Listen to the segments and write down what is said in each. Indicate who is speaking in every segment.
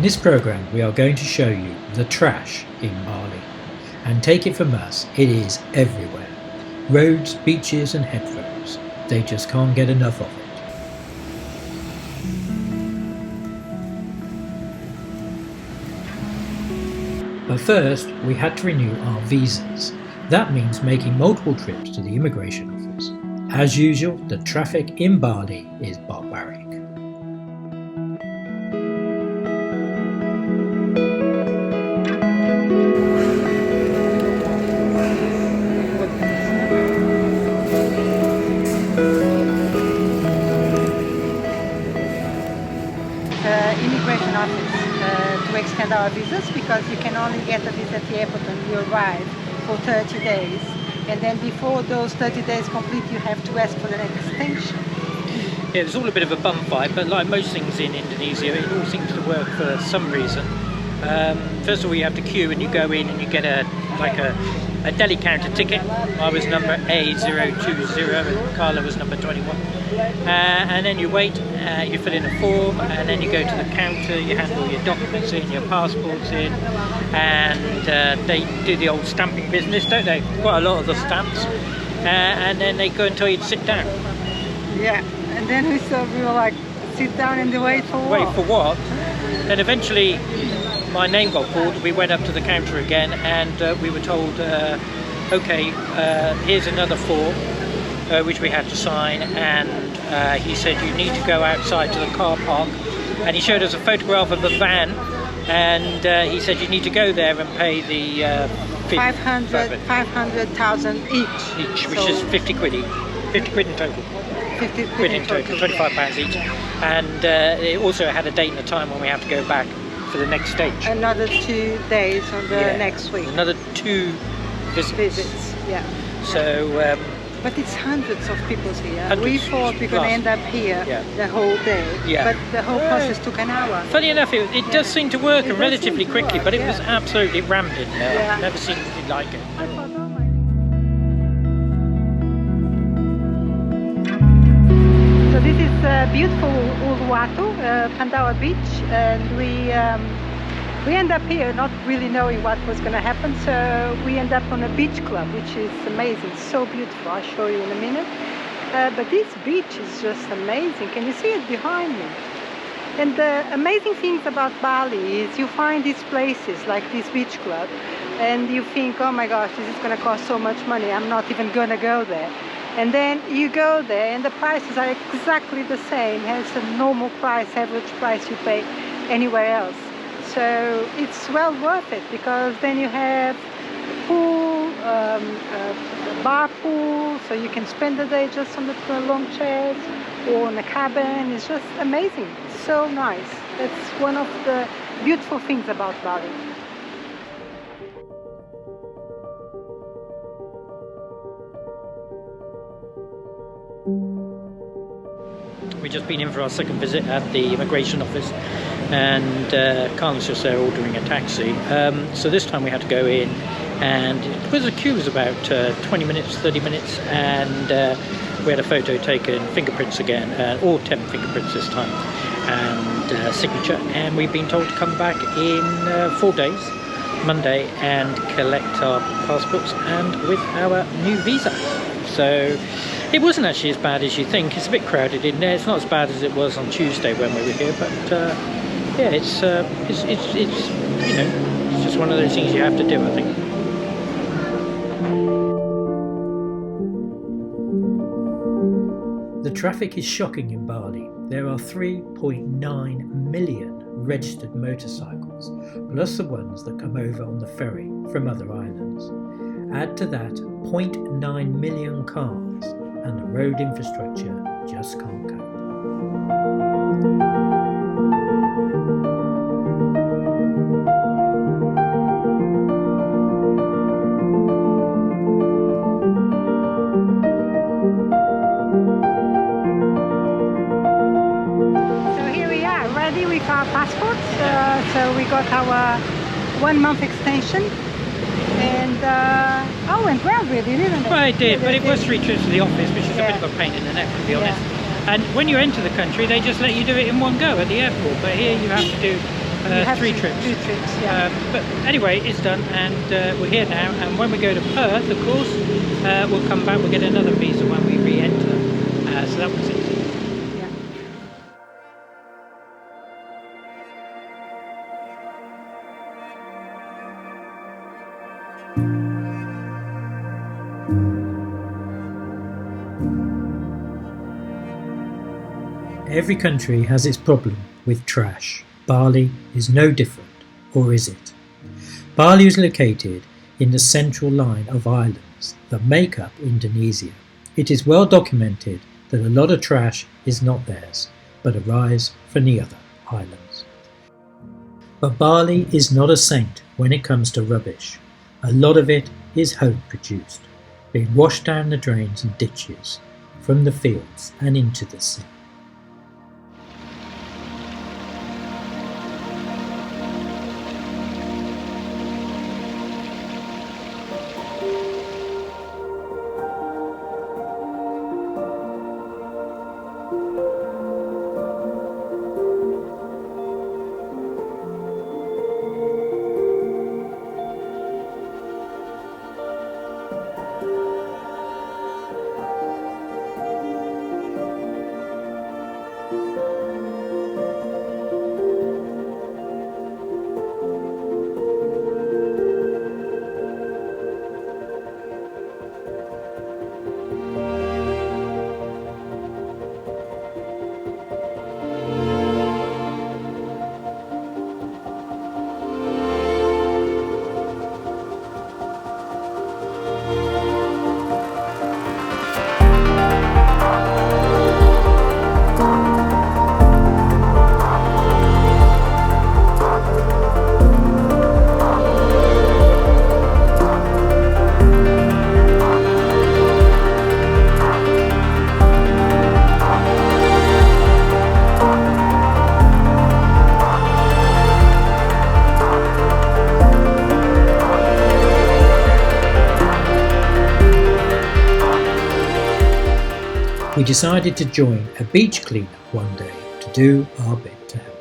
Speaker 1: this program we are going to show you the trash in Bali, and take it from us, it is everywhere. Roads, beaches and headphones, they just can't get enough of it. But first we had to renew our visas. That means making multiple trips to the immigration office. As usual, the traffic in Bali is barbaric.
Speaker 2: Immigration office to extend our visas, because you can only get a visa at the airport when you arrive for 30 days, and then before those 30 days complete you have to ask for an extension.
Speaker 3: Yeah, it's all a bit of a bum fight, but like most things in Indonesia, it all seems to work for some reason. First of all, you have to queue and you go in and you get a deli counter ticket. I was number A020 and Carla was number 21. And then you wait, you fill in a form, and then you go to the counter, you hand all your documents in, your passports in, and they do the old stamping business, don't they? Quite a lot of the stamps. And then they go and tell you to sit down.
Speaker 2: Yeah, and then we were like, sit down and wait for what?
Speaker 3: Wait for what? Then eventually my name got called, we went up to the counter again, and we were told, okay, here's another form, which we had to sign, and he said you need to go outside to the car park, and he showed us a photograph of a van, and he said you need to go there and pay the
Speaker 2: 500,000 each,
Speaker 3: which is 50 quid in total.
Speaker 2: 50
Speaker 3: quid in total, £25 each, and it also had a date and a time when we have to go back for the next stage.
Speaker 2: Another 2 days on the next week.
Speaker 3: Another 2 visits.
Speaker 2: Yeah.
Speaker 3: So.
Speaker 2: But it's hundreds of people here. We thought we were going to end up here the whole day, but the whole process took an hour.
Speaker 3: Funny enough, it does seem to work relatively quickly, but it was absolutely rammed in there. I've never seen anything like it.
Speaker 2: So this is beautiful Uluwatu, Pandawa beach, and we end up here not really knowing what was going to happen, so we end up on a beach club, which is amazing, so beautiful. I'll show you in a minute. But this beach is just amazing. Can you see it behind me? And the amazing things about Bali is you find these places like this beach club and you think, oh my gosh, this is going to cost so much money, I'm not even going to go there. And then you go there and the prices are exactly the same as a normal price, average price you pay anywhere else. So it's well worth it, because then you have pool, bar pool, so you can spend the day just on the long chairs or in a cabin. It's just amazing, so nice. That's one of the beautiful things about Bali.
Speaker 3: We've just been in for our second visit at the immigration office, and Carla's just there ordering a taxi. So this time we had to go in, and the queue was about 20 minutes, 30 minutes, and we had a photo taken, fingerprints again, all 10 fingerprints this time, and signature, and we've been told to come back in 4 days, Monday, and collect our passports and with our new visa. So it wasn't actually as bad as you think. It's a bit crowded in there. It's not as bad as it was on Tuesday when we were here, but yeah, it's you know, it's just one of those things you have to do, I think.
Speaker 1: The traffic is shocking in Bali. There are 3.9 million registered motorcycles, plus the ones that come over on the ferry from other islands. Add to that 0.9 million cars, and the road infrastructure just can't cope.
Speaker 2: So here we are, ready with our passports. So we got our 1 month extension. And oh, went well really, didn't it?
Speaker 3: Well, it did, but it was 3 trips to the office, which is a bit of a pain in the neck, to be honest. And when you enter the country, they just let you do it in one go at the airport. But here you have to do 3 trips.
Speaker 2: 2 trips, yeah.
Speaker 3: But anyway, it's done, and we're here now. And when we go to Perth, of course, we'll come back. We'll get another visa when we re-enter. So that was it.
Speaker 2: Yeah.
Speaker 1: Every country has its problem with trash. Bali is no different, or is it? Bali is located in the central line of islands that make up Indonesia. It is well documented that a lot of trash is not theirs, but arrives from the other islands. But Bali is not a saint when it comes to rubbish. A lot of it is home produced, being washed down the drains and ditches, from the fields and into the sea. We decided to join a beach cleanup one day to do our bit to help.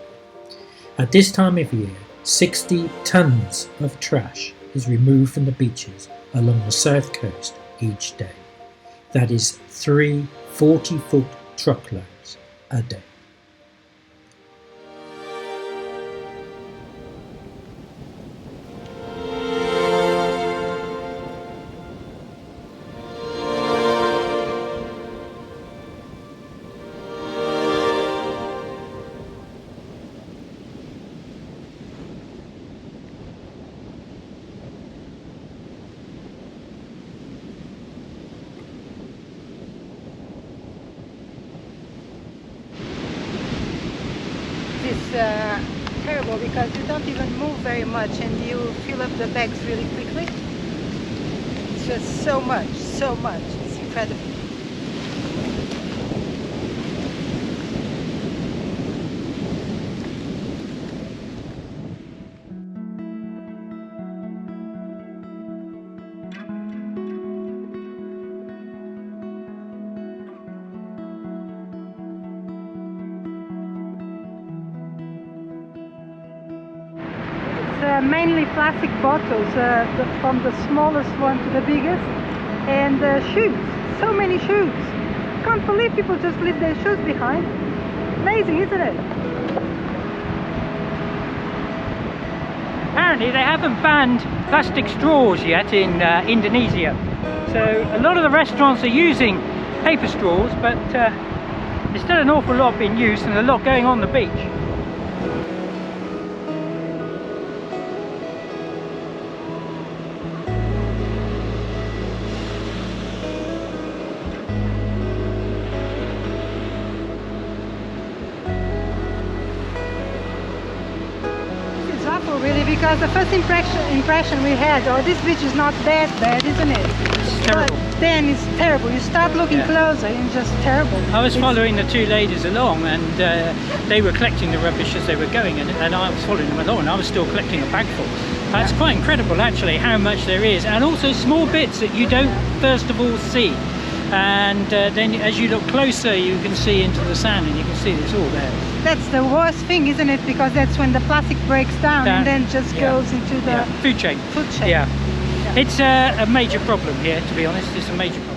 Speaker 1: At this time of year, 60 tons of trash is removed from the beaches along the south coast each day. That is 3 40-foot truckloads a day.
Speaker 2: It's terrible because you don't even move very much and you fill up the bags really quickly. It's just so much. It's incredible. Mainly plastic bottles, from the smallest one to the biggest, and shoes. So many shoes. Can't believe people just leave their shoes behind. Amazing, isn't it?
Speaker 3: Apparently they haven't banned plastic straws yet in Indonesia. So a lot of the restaurants are using paper straws, but there's still an awful lot being used and a lot going on the beach.
Speaker 2: Really, because the first impression we had, oh, this beach is not that bad, isn't it?
Speaker 3: It's terrible.
Speaker 2: But then it's terrible. You start looking closer and it's just terrible.
Speaker 3: I was following the 2 ladies along, and they were collecting the rubbish as they were going, and I was following them along, and I was still collecting a bagful. It's quite incredible actually how much there is, and also small bits that you don't first of all see. And then as you look closer, you can see into the sand, and you can see it's all there.
Speaker 2: That's the worst thing, isn't it? Because that's when the plastic breaks down and then just goes into the
Speaker 3: food chain.
Speaker 2: food chain.
Speaker 3: Yeah. It's a major problem here, to be honest. It's a major problem.